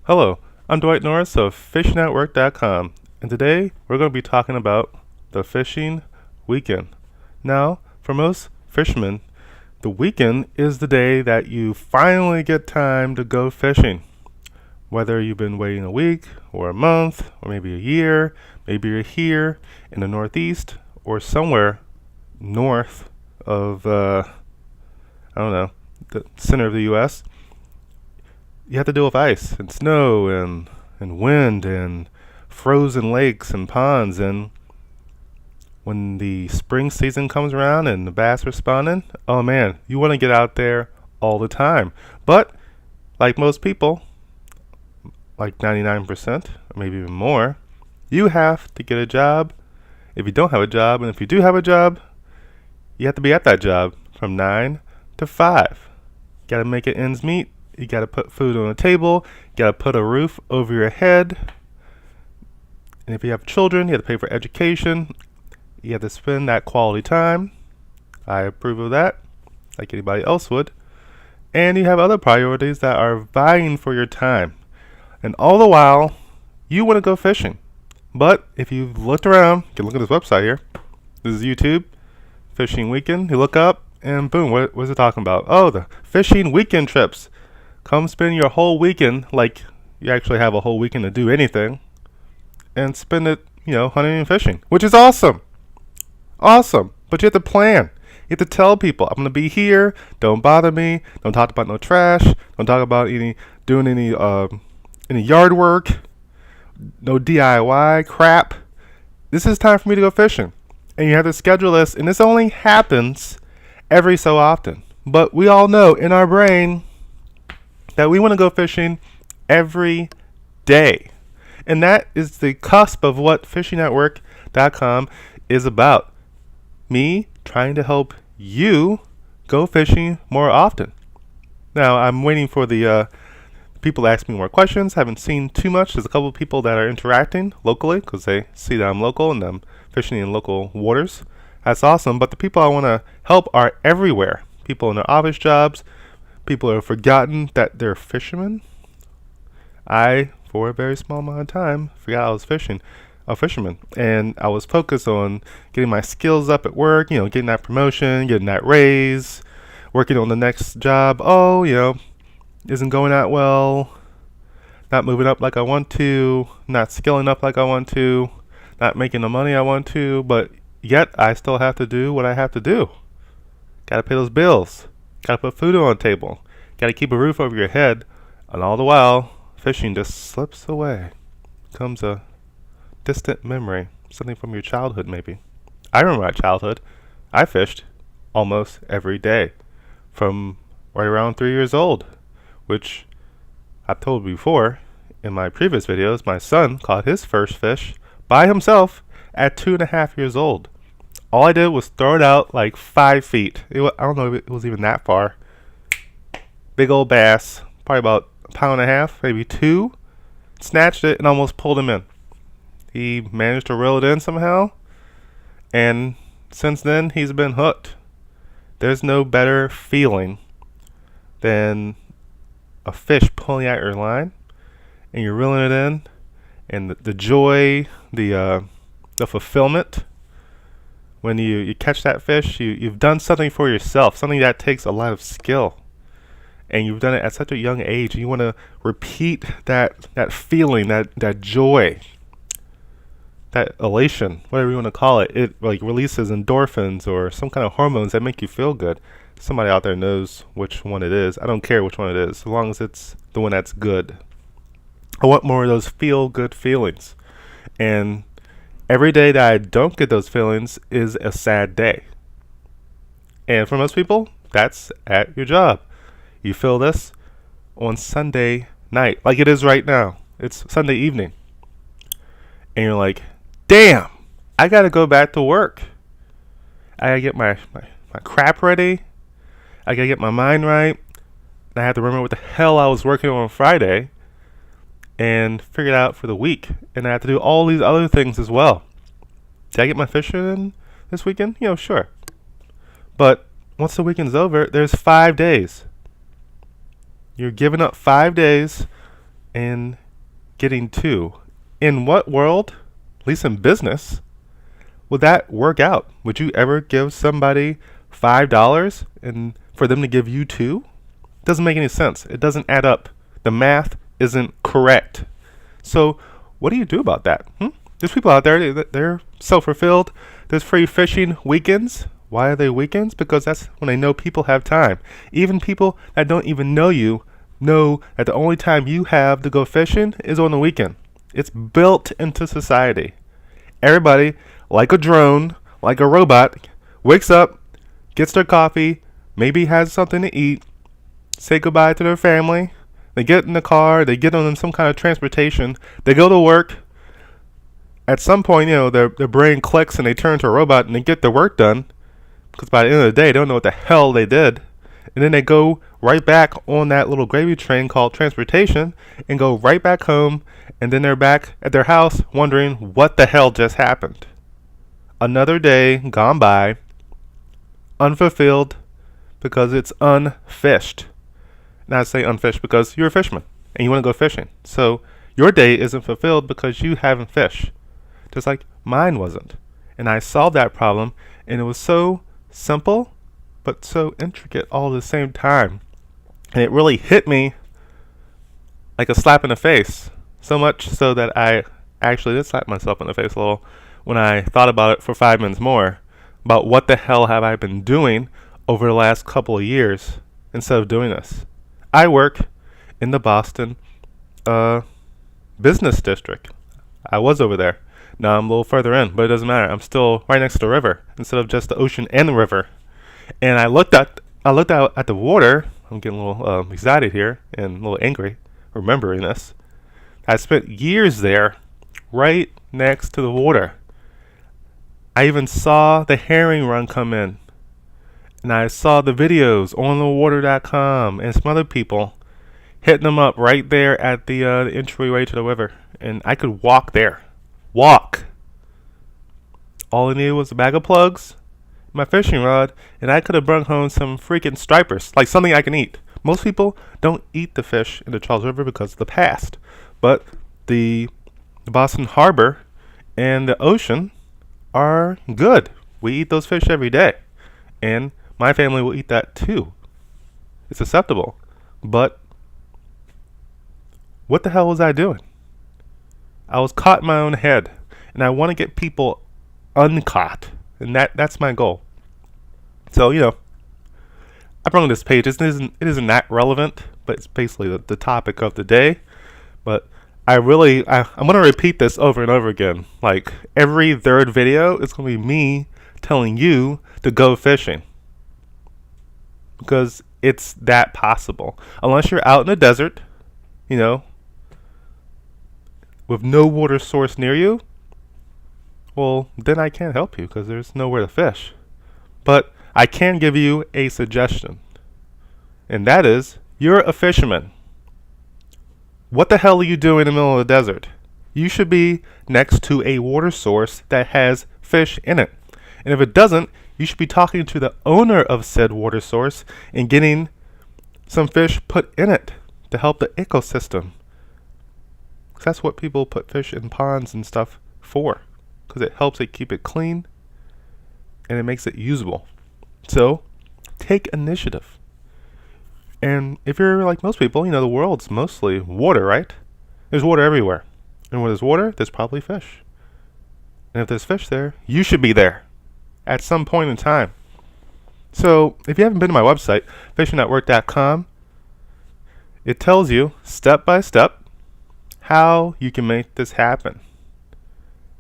Hello, I'm Dwight Norris of FishingNetwork.com, and today we're going to be talking about the fishing weekend. Now, for most fishermen, the weekend is the day that you finally get time to go fishing. Whether you've been waiting a week or a month or maybe a year, maybe you're here in the Northeast or somewhere north of, the center of the U.S., you have to deal with ice and snow and wind and frozen lakes and ponds. And when the spring season comes around and the bass are spawning, oh man, you want to get out there all the time. But like most people, like 99% or maybe even more, you have to get a job. If you don't have a job, and if you do have a job, you have to be at that job from 9 to 5. Got to make it ends meet. You got to put food on the table. You got to put a roof over your head. And if you have children, you have to pay for education. You have to spend that quality time. I approve of that, like anybody else would. And you have other priorities that are vying for your time. And all the while, you want to go fishing. But if you've looked around, you can look at this website here. This is YouTube, Fishing Weekend. You look up, and boom, what is it talking about? Oh, the fishing weekend trips. Come spend your whole weekend, like you actually have a whole weekend to do anything, and spend it, hunting and fishing, which is awesome. Awesome. But you have to plan. You have to tell people, I'm going to be here. Don't bother me. Don't talk about no trash. Don't talk about doing any yard work. No DIY crap. This is time for me to go fishing. And you have to schedule this, and this only happens every so often. But we all know in our brain that we want to go fishing every day. And that is the cusp of what FishingNetwork.com is about. Me trying to help you go fishing more often. Now, I'm waiting for the people to ask me more questions. Haven't seen too much. There's a couple of people that are interacting locally because they see that I'm local and I'm fishing in local waters. That's awesome. But the people I want to help are everywhere. People in their office jobs, people have forgotten that they're fishermen. I, for a very small amount of time, forgot I was a fisherman. And I was focused on getting my skills up at work, getting that promotion, getting that raise, working on the next job. Oh, isn't going that well. Not moving up like I want to, not skilling up like I want to, not making the money I want to, but yet I still have to do what I have to do. Gotta pay those bills. Gotta put food on the table. Gotta keep a roof over your head. And all the while, fishing just slips away. Becomes a distant memory. Something from your childhood, maybe. I remember my childhood. I fished almost every day. From right around 3 years old. Which, I've told before, in my previous videos, my son caught his first fish by himself at 2.5 years old. All I did was throw it out like 5 feet. I don't know if it was even that far. Big old bass, probably about 1.5 pounds, maybe 2. Snatched it and almost pulled him in. He managed to reel it in somehow, and since then he's been hooked. There's no better feeling than a fish pulling at your line, and you're reeling it in, and the joy, the fulfillment. When you catch that fish, you've done something for yourself, something that takes a lot of skill. And you've done it at such a young age. And you want to repeat that feeling, that joy, that elation, whatever you want to call it. It like releases endorphins or some kind of hormones that make you feel good. Somebody out there knows which one it is. I don't care which one it is, as long as it's the one that's good. I want more of those feel-good feelings. And every day that I don't get those feelings is a sad day. And for most people, that's at your job. You feel this on Sunday night, like it is right now. It's Sunday evening. And you're like, damn, I got to go back to work. I got to get my crap ready. I got to get my mind right. And I have to remember what the hell I was working on Friday and figure it out for the week. And I have to do all these other things as well. Did I get my fishing in this weekend? Sure. But once the weekend's over, there's 5 days. You're giving up 5 days and getting two. In what world, at least in business, would that work out? Would you ever give somebody $5 and for them to give you two? Doesn't make any sense. It doesn't add up. The math isn't correct. So what do you do about that? There's people out there, they're self-fulfilled. There's free fishing weekends. Why are they weekends? Because that's when they know people have time. Even people that don't even know you know that the only time you have to go fishing is on the weekend. It's built into society. Everybody, like a drone, like a robot, wakes up, gets their coffee, maybe has something to eat, say goodbye to their family. They get in the car, they get on some kind of transportation, they go to work. At some point, their brain clicks and they turn to a robot and they get their work done. Because by the end of the day, they don't know what the hell they did. And then they go right back on that little gravy train called transportation and go right back home. And then they're back at their house wondering what the hell just happened. Another day gone by, unfulfilled because it's unfished. Now I say unfished because you're a fisherman and you want to go fishing. So your day isn't fulfilled because you haven't fished. Just like mine wasn't. And I solved that problem, and it was so simple but so intricate all at the same time. And it really hit me like a slap in the face. So much so that I actually did slap myself in the face a little when I thought about it for 5 minutes more about what the hell have I been doing over the last couple of years instead of doing this. I work in the Boston business district. I was over there. Now I'm a little further in, but it doesn't matter. I'm still right next to the river instead of just the ocean and the river. And I looked out at the water. I'm getting a little excited here and a little angry remembering this. I spent years there right next to the water. I even saw the herring run come in. And I saw the videos on thewater.com and some other people hitting them up right there at the entryway to the river. And I could walk there. Walk. All I needed was a bag of plugs, my fishing rod, and I could have brought home some freaking stripers, like something I can eat. Most people don't eat the fish in the Charles River because of the past. But the Boston Harbor and the ocean are good. We eat those fish every day. And my family will eat that too. It's acceptable. But what the hell was I doing? I was caught in my own head. And I want to get people uncaught. And that's my goal. So, I brought this page. It isn't that relevant, but it's basically the topic of the day. But I'm going to repeat this over and over again. Like every third video is going to be me telling you to go fishing. Because it's that possible. Unless you're out in the desert, with no water source near you, well, then I can't help you because there's nowhere to fish. But I can give you a suggestion. And that is, you're a fisherman. What the hell are you doing in the middle of the desert? You should be next to a water source that has fish in it. And if it doesn't, you should be talking to the owner of said water source and getting some fish put in it to help the ecosystem. That's what people put fish in ponds and stuff for, because it helps it keep it clean and it makes it usable. So take initiative. And if you're like most people, the world's mostly water, right? There's water everywhere. And where there's water, there's probably fish. And if there's fish there, you should be there at some point in time. So if you haven't been to my website, fishingnetwork.com, it tells you step by step how you can make this happen.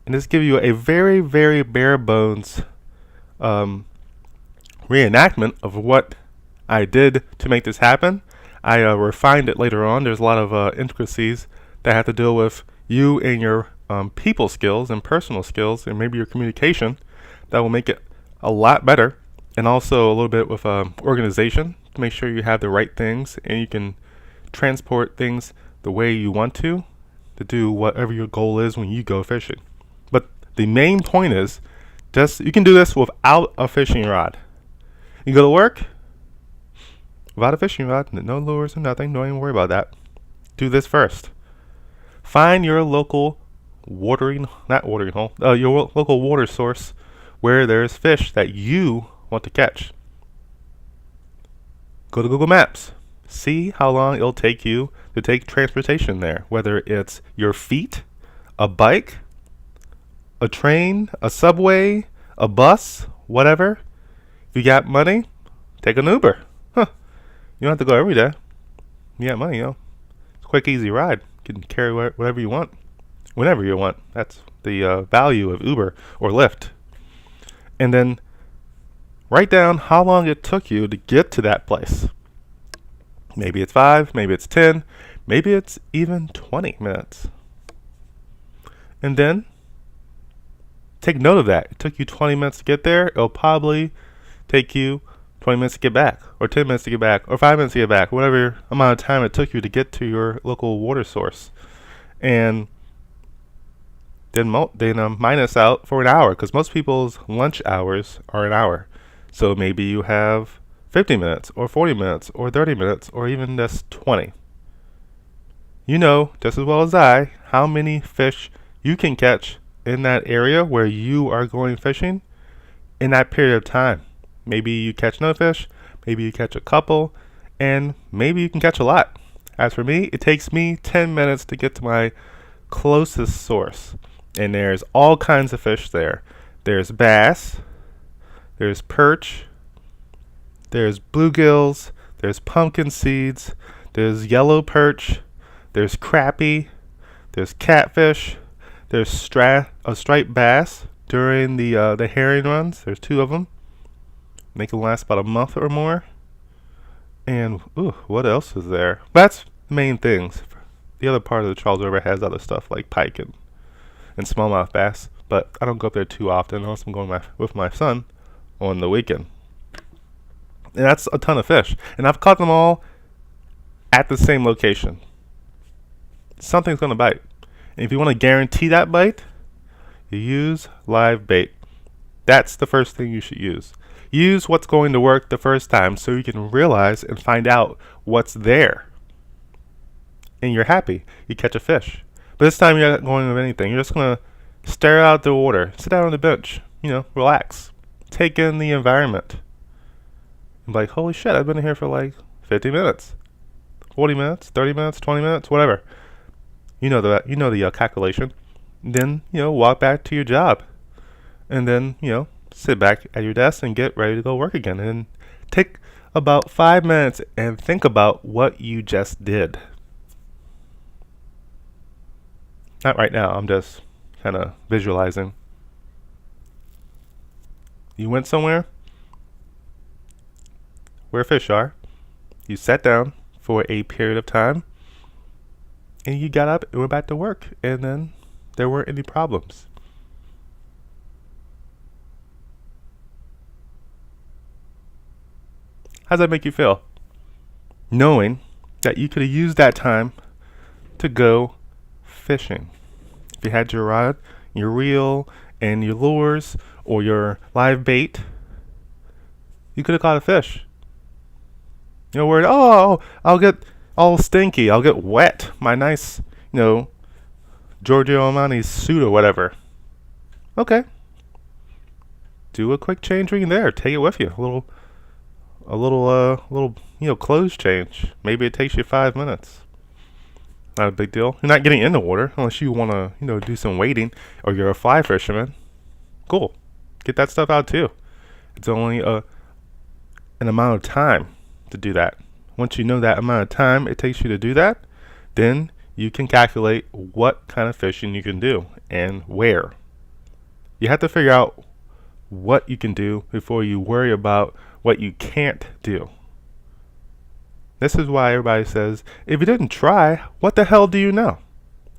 And this gives you a very, very bare bones reenactment of what I did to make this happen. I refined it later on. There's a lot of intricacies that have to deal with you and your people skills and personal skills and maybe your communication that will make it a lot better. And also a little bit with organization to make sure you have the right things and you can transport things the way you want to do whatever your goal is when you go fishing. But the main point is you can do this without a fishing rod. You go to work without a fishing rod, no lures or nothing, don't even worry about that. Do this first. Find your local not watering hole, your local water source where there's fish that you want to catch. Go to Google Maps. See how long it'll take you to take transportation there, whether it's your feet, a bike, a train, a subway, a bus, whatever. If you got money, take an Uber. Huh. You don't have to go every day. You got money, It's a quick, easy ride. You can carry whatever you want, whenever you want. That's the value of Uber or Lyft. And then write down how long it took you to get to that place. Maybe it's 5, maybe it's 10, maybe it's even 20 minutes. And then take note of that. It took you 20 minutes to get there. It'll probably take you 20 minutes to get back, or 10 minutes to get back, or 5 minutes to get back, whatever amount of time it took you to get to your local water source. And then minus out for an hour, because most people's lunch hours are an hour. So maybe you have 50 minutes, or 40 minutes, or 30 minutes, or even just 20. You know just as well as I how many fish you can catch in that area where you are going fishing in that period of time. Maybe you catch no fish, maybe you catch a couple, and maybe you can catch a lot. As for me, it takes me 10 minutes to get to my closest source. And there's all kinds of fish there. There's bass, there's perch, there's bluegills, there's pumpkin seeds, there's yellow perch, there's crappie, there's catfish, there's striped bass during the herring runs. There's 2 of them. They can last about a month or more. And what else is there? That's the main things. The other part of the Charles River has other stuff like pike and smallmouth bass, but I don't go up there too often unless I'm going with my son on the weekend. And that's a ton of fish. And I've caught them all at the same location. Something's going to bite. And if you want to guarantee that bite, you use live bait. That's the first thing you should use. Use what's going to work the first time so you can realize and find out what's there. And you're happy. You catch a fish. But this time you're not going with anything. You're just going to stare out the water. Sit down on the bench. Relax. Take in the environment. And be like, holy shit, I've been here for like 50 minutes. 40 minutes, 30 minutes, 20 minutes, whatever. You know the calculation. Then, walk back to your job. And then, sit back at your desk and get ready to go work again. And take about 5 minutes and think about what you just did. Not right now, I'm just kind of visualizing. You went somewhere where fish are. You sat down for a period of time. And you got up and went back to work. And then there weren't any problems. How does that make you feel? Knowing that you could have used that time to go fishing. If you had your rod, your reel, and your lures, or your live bait, you could have caught a fish. You're worried, I'll get all stinky, I'll get wet, my nice, Giorgio Armani suit or whatever. Okay. Do a quick change when you're there. Take it with you. A little clothes change. Maybe it takes you 5 minutes. Not a big deal. You're not getting in the water unless you want to, do some wading, or you're a fly fisherman. Cool. Get that stuff out too. It's only an amount of time to do that. Once you know that amount of time it takes you to do that, then you can calculate what kind of fishing you can do and where. You have to figure out what you can do before you worry about what you can't do. This is why everybody says, if you didn't try, what the hell do you know?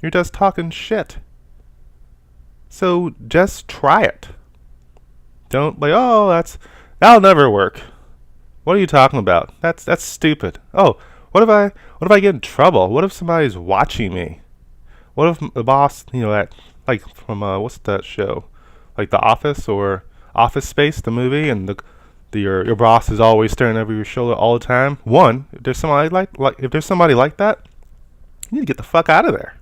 You're just talking shit. So just try it. Don't that'll never work. What are you talking about? That's stupid. Oh, what if I get in trouble? What if somebody's watching me? What if the boss, that like from what's that show? Like The Office or Office Space, the movie, and your boss is always staring over your shoulder all the time. One, if there's somebody like that, you need to get the fuck out of there.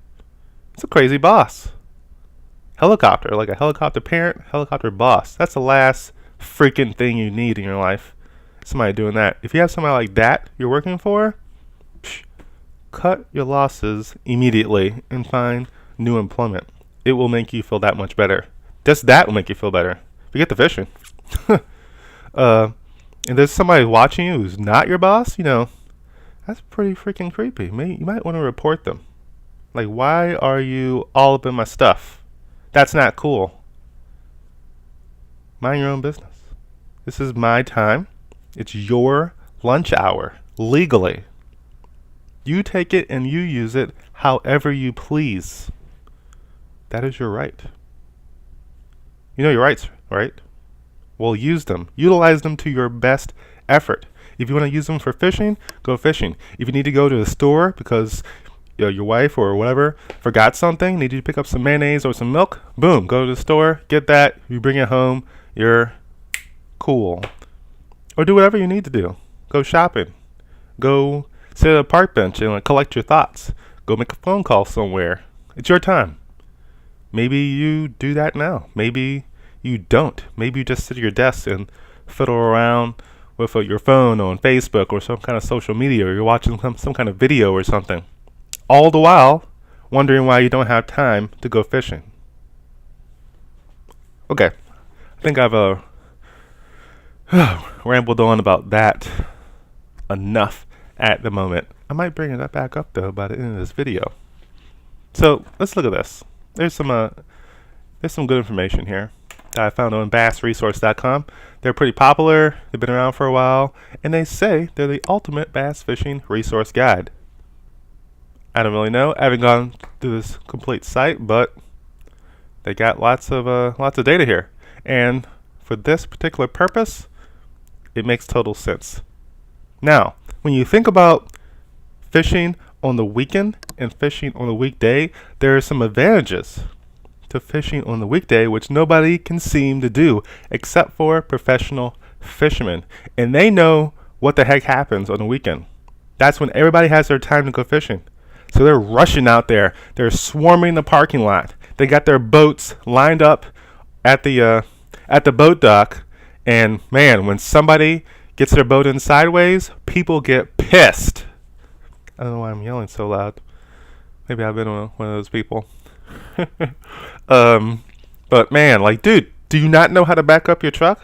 It's a crazy boss. Helicopter, like a helicopter parent, helicopter boss. That's the last freaking thing you need in your life. Somebody doing that. If you have somebody like that you're working for, cut your losses immediately and find new employment. It will make you feel that much better. Just that will make you feel better. Forget the fishing. And there's somebody watching you who's not your boss, that's pretty freaking creepy. You might want to report them. Like, why are you all up in my stuff? That's not cool. Mind your own business. This is my time. It's your lunch hour, legally. You take it and you use it however you please. That is your right. You know your rights, right? Well, use them. Utilize them to your best effort. If you want to use them for fishing, go fishing. If you need to go to the store because your wife or whatever forgot something, need you to pick up some mayonnaise or some milk, boom, go to the store, get that, you bring it home, you're cool. Or do whatever you need to do. Go shopping. Go sit at a park bench and collect your thoughts. Go make a phone call somewhere. It's your time. Maybe you do that now. Maybe you don't. Maybe you just sit at your desk and fiddle around with your phone on Facebook or some kind of social media, or you're watching some kind of video or something. All the while wondering why you don't have time to go fishing. Okay, I think I've rambled on about that enough at the moment. I might bring it back up though by the end of this video. So let's look at this. There's some good information here that I found on bassresource.com. They're pretty popular. They've been around for a while, and they say they're the ultimate bass fishing resource guide. I don't really know. I haven't gone through this complete site, but they got lots of data here. And for this particular purpose, it makes total sense. Now, when you think about fishing on the weekend and fishing on the weekday, there are some advantages to fishing on the weekday which nobody can seem to do except for professional fishermen. And they know what the heck happens on the weekend. That's when everybody has their time to go fishing. So they're rushing out there. They're swarming the parking lot. They got their boats lined up at the boat dock. And man, when somebody gets their boat in sideways, people get pissed. I don't know why I'm yelling so loud. Maybe I've been one of those people. But man, dude, do you not know how to back up your truck?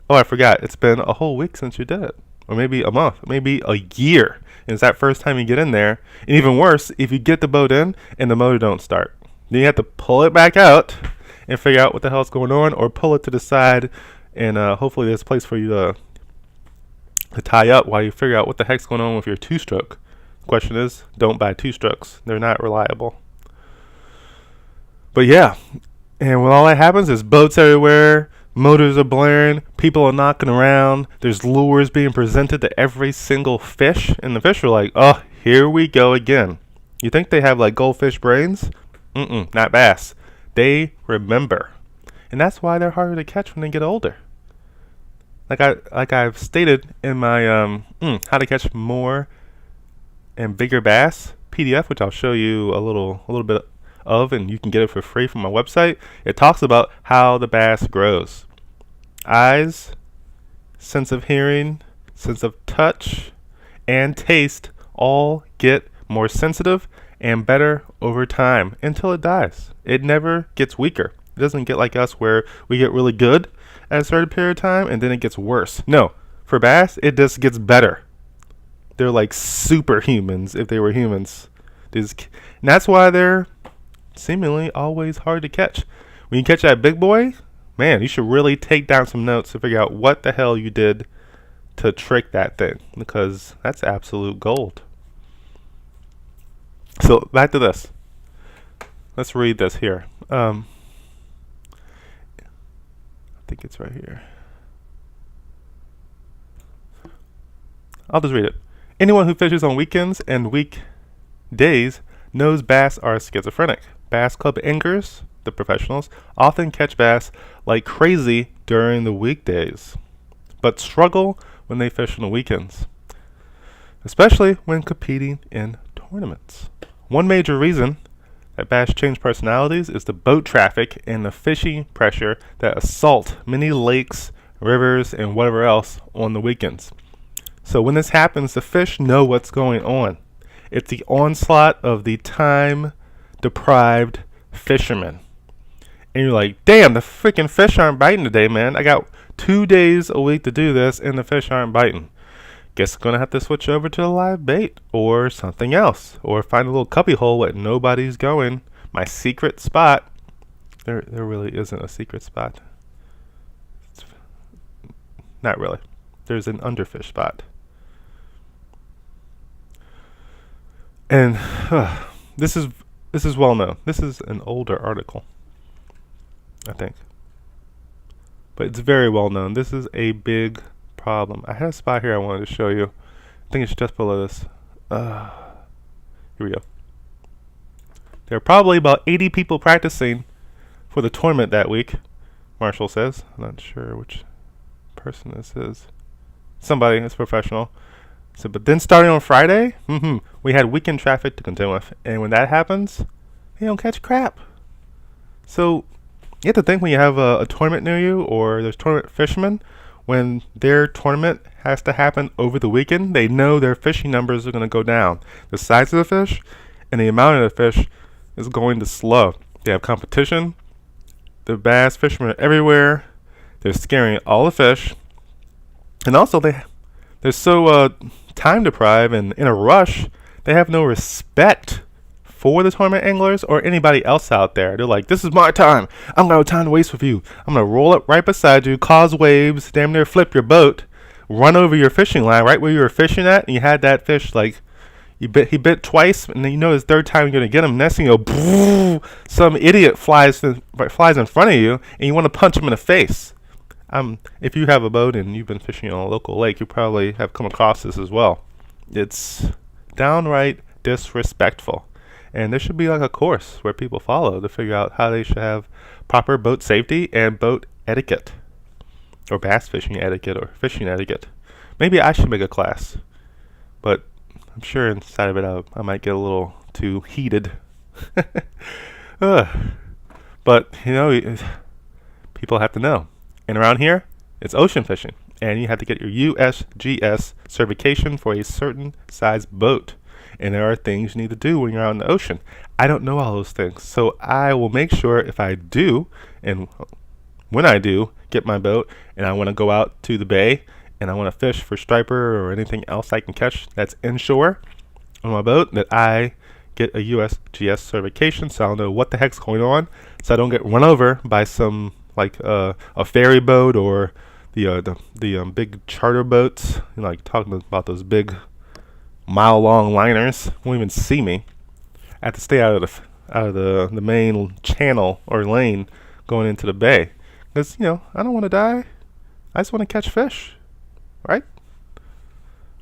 Oh, I forgot. It's been a whole week since you did it. Or maybe a month, maybe a year. And it's that first time you get in there. And even worse, if you get the boat in and the motor don't start. Then you have to pull it back out and figure out what the hell's going on, or pull it to the side and hopefully there's a place for you to tie up while you figure out what the heck's going on with your two-stroke. Question is, don't buy two-strokes. They're not reliable. But yeah, and when all that happens, there's boats everywhere, motors are blaring, people are knocking around, there's lures being presented to every single fish, and the fish are like, oh, here we go again. You think they have goldfish brains? Not bass. They remember. And that's why they're harder to catch when they get older. Like I've stated in my how to catch more and bigger bass PDF, which I'll show you a little bit of, and you can get it for free from my website. It talks about how the bass grows. Eyes, sense of hearing, sense of touch, and taste all get more sensitive and better over time until it dies. It never gets weaker. It doesn't get like us where we get really good at a certain period of time and then it gets worse. No, for bass, it just gets better. They're like superhumans if they were humans. And that's why they're seemingly always hard to catch. When you catch that big boy, man, you should really take down some notes to figure out what the hell you did to trick that thing, because that's absolute gold. So back to this. Let's read this here. I think it's right here. I'll just read it. Anyone who fishes on weekends and weekdays knows bass are schizophrenic. Bass Club anglers, the professionals, often catch bass like crazy during the weekdays, but struggle when they fish on the weekends, especially when competing in tournaments. One major reason that bass change personalities is the boat traffic and the fishing pressure that assault many lakes, rivers, and whatever else on the weekends. So when this happens, the fish know what's going on. It's the onslaught of the time-deprived fishermen. And you're like, damn, the freaking fish aren't biting today, man. I got 2 days a week to do this, and the fish aren't biting. Guess I'm going to have to switch over to a live bait or something else. Or find a little cubby hole where nobody's going. My secret spot. There really isn't a secret spot. Not really. There's an underfish spot. And this is well known. This is an older article, I think. But it's very well known. This is a big problem. I had a spot here I wanted to show you. I think it's just below this. Here we go. There are probably about 80 people practicing for the tournament that week, Marshall says. I'm not sure which person this is. Somebody that's professional. So, but then starting on Friday, we had weekend traffic to contend with. And when that happens, they don't catch crap. So you have to think when you have a tournament near you or there's tournament fishermen, when their tournament has to happen over the weekend, they know their fishing numbers are going to go down. The size of the fish and the amount of the fish is going to slow. They have competition. The bass fishermen are everywhere. They're scaring all the fish. And also they're so time deprived and in a rush, they have no respect for the tournament anglers or anybody else out there. They're like, this is my time. I'm going to have time to waste with you. I'm going to roll up right beside you, cause waves, damn near flip your boat, run over your fishing line right where you were fishing at, and you had that fish like, he bit twice, and then you know his third time you're going to get him. Next thing you go, some idiot flies in front of you, and you want to punch him in the face. If you have a boat and you've been fishing on a local lake, you probably have come across this as well. It's downright disrespectful. And there should be like a course where people follow to figure out how they should have proper boat safety and boat etiquette. Or bass fishing etiquette or fishing etiquette. Maybe I should make a class. But I'm sure inside of it I might get a little too heated. But, you know, people have to know. And around here, it's ocean fishing. And you have to get your USGS certification for a certain size boat. And there are things you need to do when you're out in the ocean. I don't know all those things. So I will make sure if I do, and when I do get my boat, and I want to go out to the bay, and I want to fish for striper or anything else I can catch that's inshore on my boat, that I get a USGS certification so I'll know what the heck's going on, so I don't get run over by some, like a ferry boat or the big charter boats, you know, like talking about those big mile-long liners. Won't even see me. I have to stay out of the main channel or lane going into the bay, because, you know, I don't want to die. I just want to catch fish, right?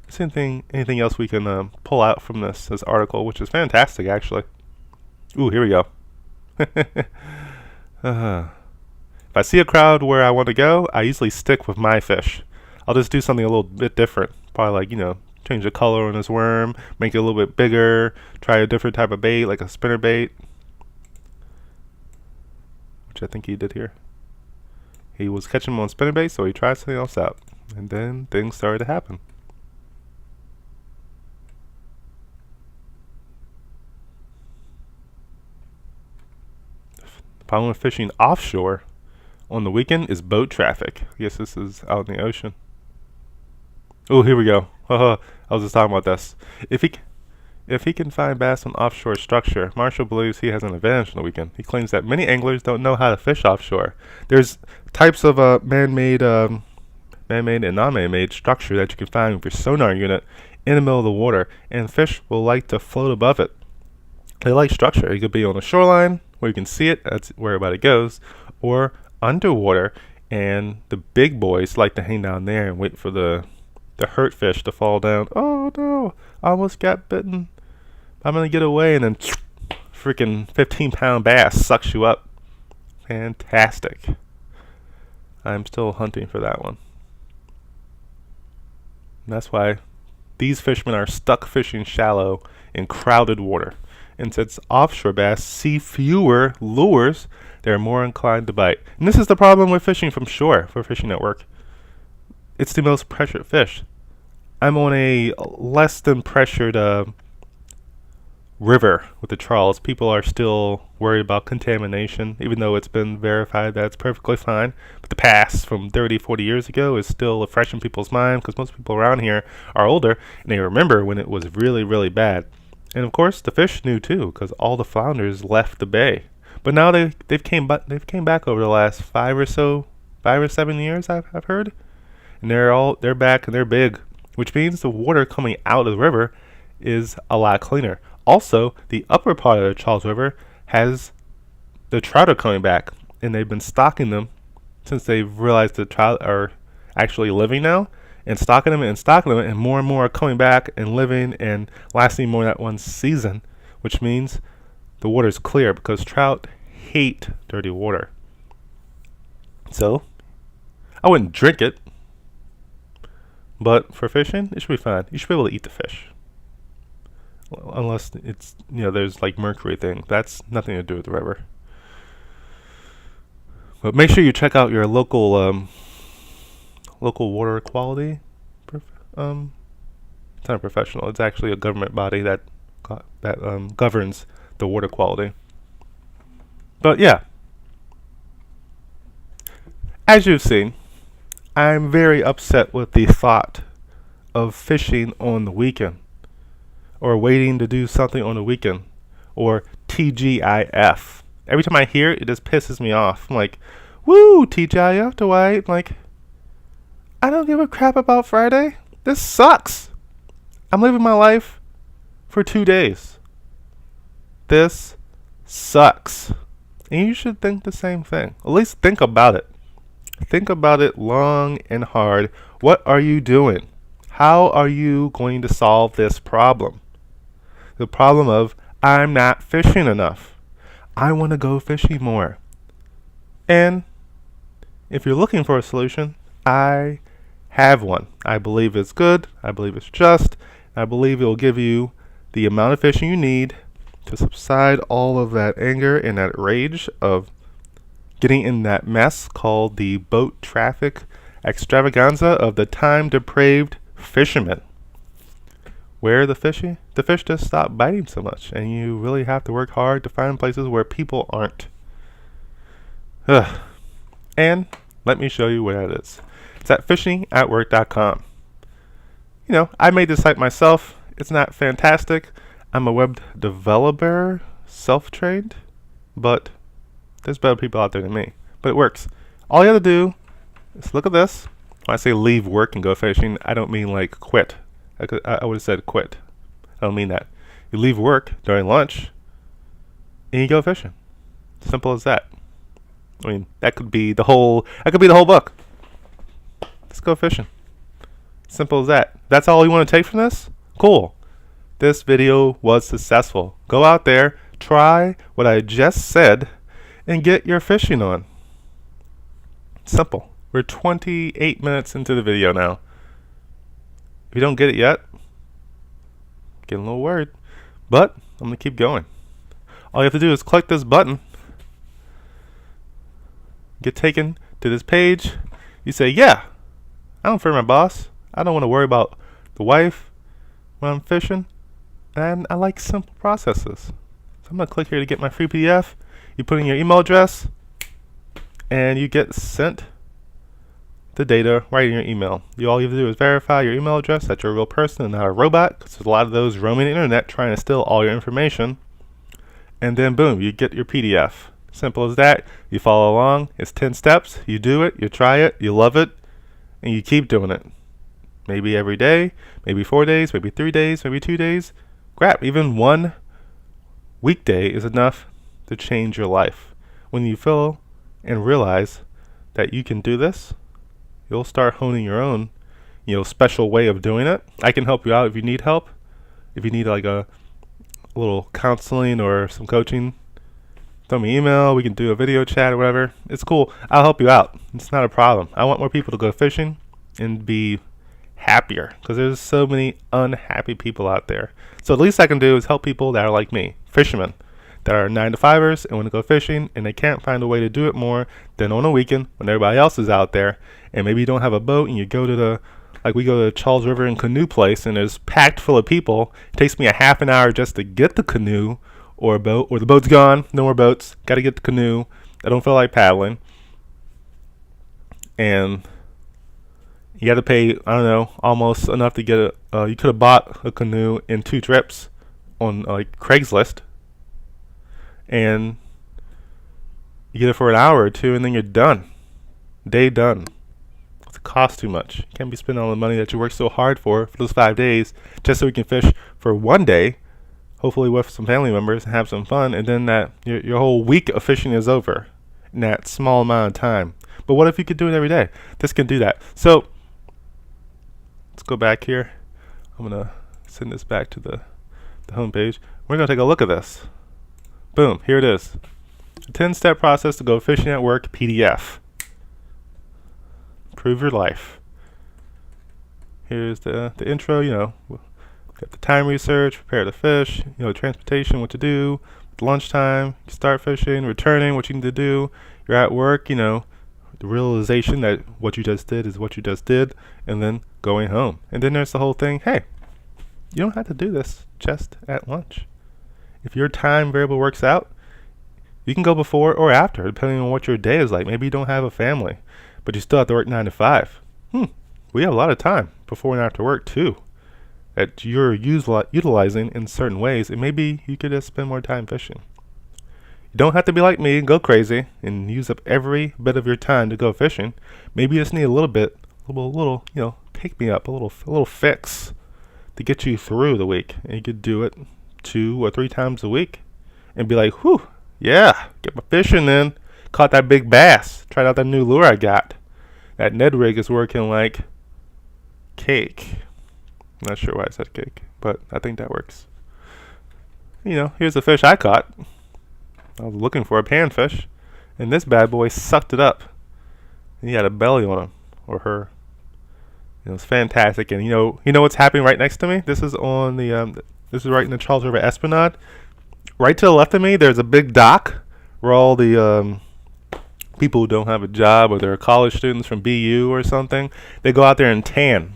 Is anything else we can pull out from this article, which is fantastic, actually? Ooh, here we go. If I see a crowd where I want to go, I usually stick with my fish. I'll just do something a little bit different. Probably like, you know, change the color on his worm, make it a little bit bigger, try a different type of bait, like a spinner bait, which I think he did here. He was catching them on spinner bait, so he tried something else out. And then things started to happen. The problem with fishing offshore on the weekend is boat traffic. I guess this is out in the ocean. Oh, here we go. I was just talking about this. If he can find bass on offshore structure, Marshall believes he has an advantage on the weekend. He claims that many anglers don't know how to fish offshore. There's types of man-made and non-man-made structure that you can find with your sonar unit in the middle of the water, and fish will like to float above it. They like structure. It could be on the shoreline where you can see it, that's where everybody goes, or underwater, and the big boys like to hang down there and wait for the hurt fish to fall down. Oh no, I almost got bitten. I'm gonna get away, and then freaking 15-pound bass sucks you up. Fantastic. I'm still hunting for that one. And that's why these fishermen are stuck fishing shallow in crowded water. And since offshore bass see fewer lures, they're more inclined to bite. And this is the problem with fishing from shore for Fishing Network. It's the most pressured fish. I'm on a less than pressured river with the trawls. People are still worried about contamination, even though it's been verified that it's perfectly fine. But the past from 30, 40 years ago is still fresh in people's mind, because most people around here are older and they remember when it was really, really bad. And of course, the fish knew too, because all the flounders left the bay. But now they've came back over the last 5 or 7 years. I've heard, and they're back and they're big, which means the water coming out of the river is a lot cleaner. Also, the upper part of the Charles River has the trout are coming back, and they've been stocking them since they've realized the trout are actually living now, and stocking them, and more are coming back and living and lasting more than that one season, which means the water is clear because trout hate dirty water. So, I wouldn't drink it, but for fishing, it should be fine. You should be able to eat the fish. Unless it's, there's like mercury thing. That's nothing to do with the river. But make sure you check out your local water quality. It's not professional. It's actually a government body that governs the water quality. But yeah, as you've seen, I'm very upset with the thought of fishing on the weekend, or waiting to do something on the weekend, or TGIF. Every time I hear it, it just pisses me off. I'm like, woo, TGIF, do I? I'm like, I don't give a crap about Friday. This sucks. I'm living my life for 2 days. This sucks. And you should think the same thing. At least think about it. Think about it long and hard. What are you doing? How are you going to solve this problem? The problem of, I'm not fishing enough. I want to go fishing more. And if you're looking for a solution, I have one. I believe it's good. I believe it's just. I believe it will give you the amount of fishing you need to subside all of that anger and that rage of getting in that mess called the boat traffic extravaganza of the time-depraved fishermen. Where the fish just stop biting so much, and you really have to work hard to find places where people aren't. Ugh. And let me show you where that is. It's at fishingatwork.com. I made this site myself. It's not fantastic. I'm a web developer, self-trained, but there's better people out there than me. But it works. All you have to do is look at this. When I say leave work and go fishing, I don't mean like quit. I would have said quit. I don't mean that. You leave work during lunch and you go fishing. Simple as that. I mean, that could be the whole book. Let's go fishing. Simple as that. That's all you want to take from this? Cool. This video was successful. Go out there, try what I just said, and get your fishing on. Simple. We're 28 minutes into the video now. If you don't get it yet, getting a little worried, but I'm going to keep going. All you have to do is click this button, get taken to this page. You say, yeah, I don't fear my boss. I don't want to worry about the wife when I'm fishing, and I like simple processes. So I'm going to click here to get my free PDF. You put in your email address, and you get sent the data right in your email. All you have to do is verify your email address that you're a real person and not a robot, because there's a lot of those roaming the internet trying to steal all your information. And then boom, you get your PDF. Simple as that. You follow along. It's 10 steps. You do it. You try it. You love it. And you keep doing it. Maybe every day, maybe 4 days, maybe 3 days, maybe 2 days. Crap, even one weekday is enough to change your life. When you feel and realize that you can do this, you'll start honing your own, special way of doing it. I can help you out if you need help. If you need like a little counseling or some coaching, throw me an email. We can do a video chat or whatever. It's cool. I'll help you out. It's not a problem. I want more people to go fishing and be happier, because there's so many unhappy people out there. So the least I can do is help people that are like me, fishermen, that are 9-to-5ers and want to go fishing, and they can't find a way to do it more than on a weekend when everybody else is out there. And maybe you don't have a boat, and you go to we go to the Charles River and canoe place, and it's packed full of people. It takes me a half an hour just to get the canoe or a boat, or the boat's gone, no more boats, got to get the canoe. I don't feel like paddling. And you got to pay, I don't know, almost enough to get you could have bought a canoe in 2 trips on like Craigslist, and you get it for an hour or 2, and then you're done. Day done. It costs too much. You can't be spending all the money that you work so hard for those 5 days just so you can fish for one day, hopefully with some family members, and have some fun, and then that your whole week of fishing is over in that small amount of time. But what if you could do it every day? This can do that. So let's go back here. I'm gonna send this back to the home page. We're gonna take a look at this. Boom, here it is. A 10-step process to go fishing at work PDF. Improve your life. Here's the intro, got the time research, prepare to fish, transportation, what to do, lunchtime, you start fishing, returning, what you need to do, you're at work, the realization that what you just did is what you just did, and then going home. And then there's the whole thing, hey, you don't have to do this just at lunch. If your time variable works out, you can go before or after, depending on what your day is like. Maybe you don't have a family, but you still have to work 9 to 5. We have a lot of time before and after work too that you're utilizing in certain ways, and maybe you could just spend more time fishing. You don't have to be like me and go crazy and use up every bit of your time to go fishing. Maybe you just need a little pick me up, a little fix to get you through the week, and you could do it 2 or 3 times a week and be like, whew, yeah, get my fishing in. Caught that big bass. Tried out that new lure I got. That Ned rig is working like cake. I'm not sure why I said cake, but I think that works. Here's a fish I caught. I was looking for a panfish, and this bad boy sucked it up. And he had a belly on him, or her. It's fantastic. And you know what's happening right next to me? This is on the this is right in the Charles River Esplanade. Right to the left of me, there's a big dock where all the people who don't have a job, or they're college students from BU or something, they go out there and tan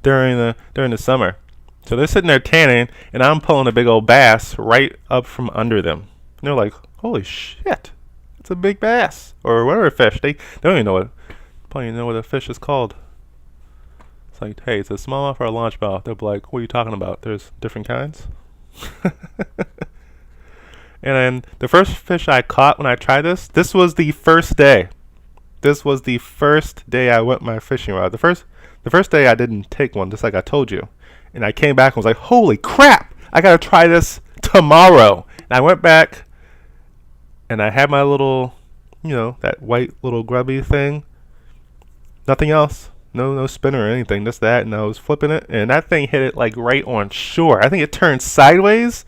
during the summer. So they're sitting there tanning, and I'm pulling a big old bass right up from under them. And they're like, holy shit, it's a big bass, or whatever fish. They don't even know what a fish is called. It's like, hey, it's a smallmouth or a largemouth. They'll be like, what are you talking about? There's different kinds. And then the first fish I caught when I tried this was the first day. This was the first day I went my fishing rod. The first day I didn't take one, just like I told you. And I came back and was like, holy crap, I gotta try this tomorrow. And I went back and I had my little, that white little grubby thing. Nothing else. No spinner or anything, just that. And I was flipping it, and that thing hit it like right on shore. I think it turned sideways,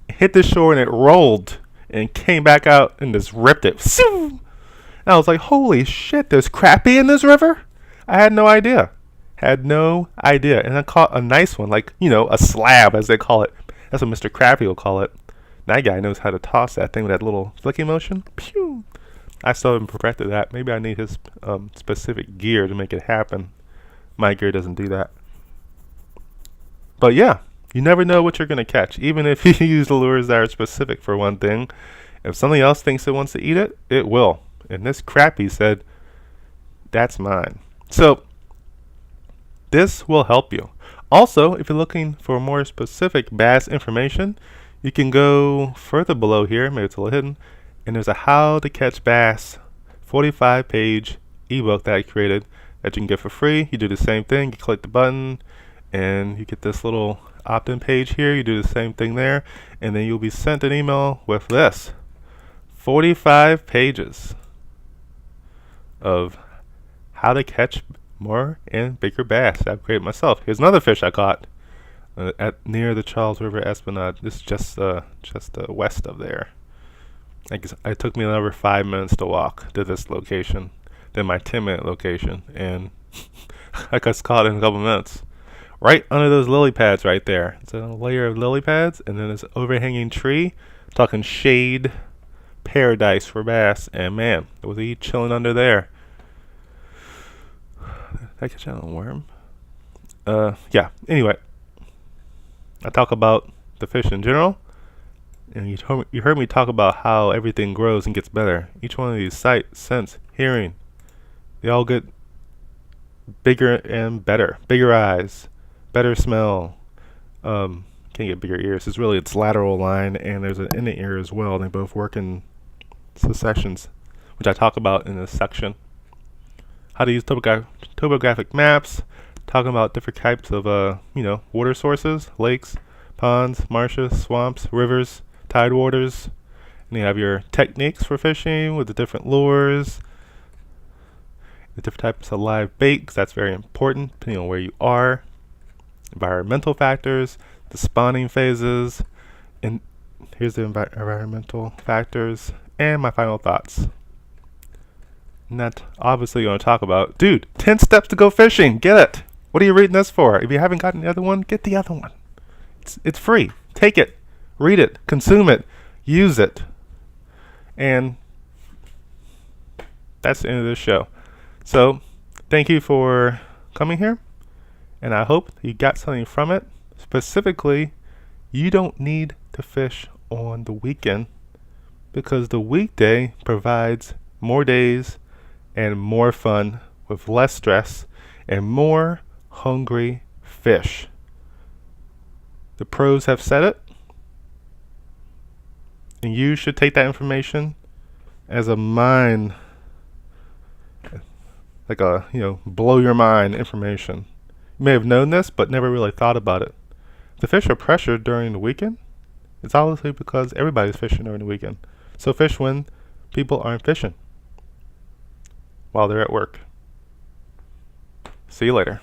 hit the shore, and it rolled and came back out and just ripped it. And I was like, holy shit, there's crappie in this river? I had no idea. And I caught a nice one, like, a slab, as they call it. That's what Mr. Crappie will call it. That guy knows how to toss that thing with that little flicking motion. Pew! I still haven't perfected that. Maybe I need his specific gear to make it happen. My gear doesn't do that. But yeah, you never know what you're going to catch. Even if you use the lures that are specific for one thing, if something else thinks it wants to eat it, it will. And this crappie said, that's mine. So this will help you. Also, if you're looking for more specific bass information, you can go further below here, maybe it's a little hidden, and there's a How to Catch Bass 45-page ebook that I created that you can get for free. You do the same thing, you click the button, and you get this little opt-in page here. You do the same thing there, and then you'll be sent an email with this 45 pages of how to catch more and bigger bass I've created myself. Here's another fish I caught near the Charles River Esplanade. This is just west of there. It took me another 5 minutes to walk to this location than my 10-minute location, and I got caught in a couple minutes. Right under those lily pads right there. It's a layer of lily pads, and then this overhanging tree. Talking shade paradise for bass. And man, was he chilling under there. Did I catch that on a worm? Yeah. Anyway, I talk about the fish in general. And you heard me talk about how everything grows and gets better. Each one of these sight, sense, hearing, they all get bigger and better. Bigger eyes, better smell. Can't get bigger ears. It's really its lateral line, and there's an inner ear as well. They both work in successions, which I talk about in this section. How to use topographic maps. Talking about different types of water sources, lakes, ponds, marshes, swamps, rivers, tidewaters. And you have your techniques for fishing with the different lures, the different types of live bait, 'cause that's very important depending on where you are. Environmental factors, the spawning phases, and here's the environmental factors, and my final thoughts. And that obviously going to talk about, dude, 10 steps to go fishing. Get it. What are you reading this for? If you haven't gotten the other one, get the other one. It's free. Take it. Read it. Consume it. Use it. And that's the end of this show. So, thank you for coming here. And I hope you got something from it. Specifically, you don't need to fish on the weekend because the weekday provides more days and more fun with less stress and more hungry fish. The pros have said it, and you should take that information as a mind, like a blow your mind information. You may have known this, but never really thought about it. The fish are pressured during the weekend. It's obviously because everybody's fishing during the weekend. So fish when people aren't fishing while they're at work. See you later.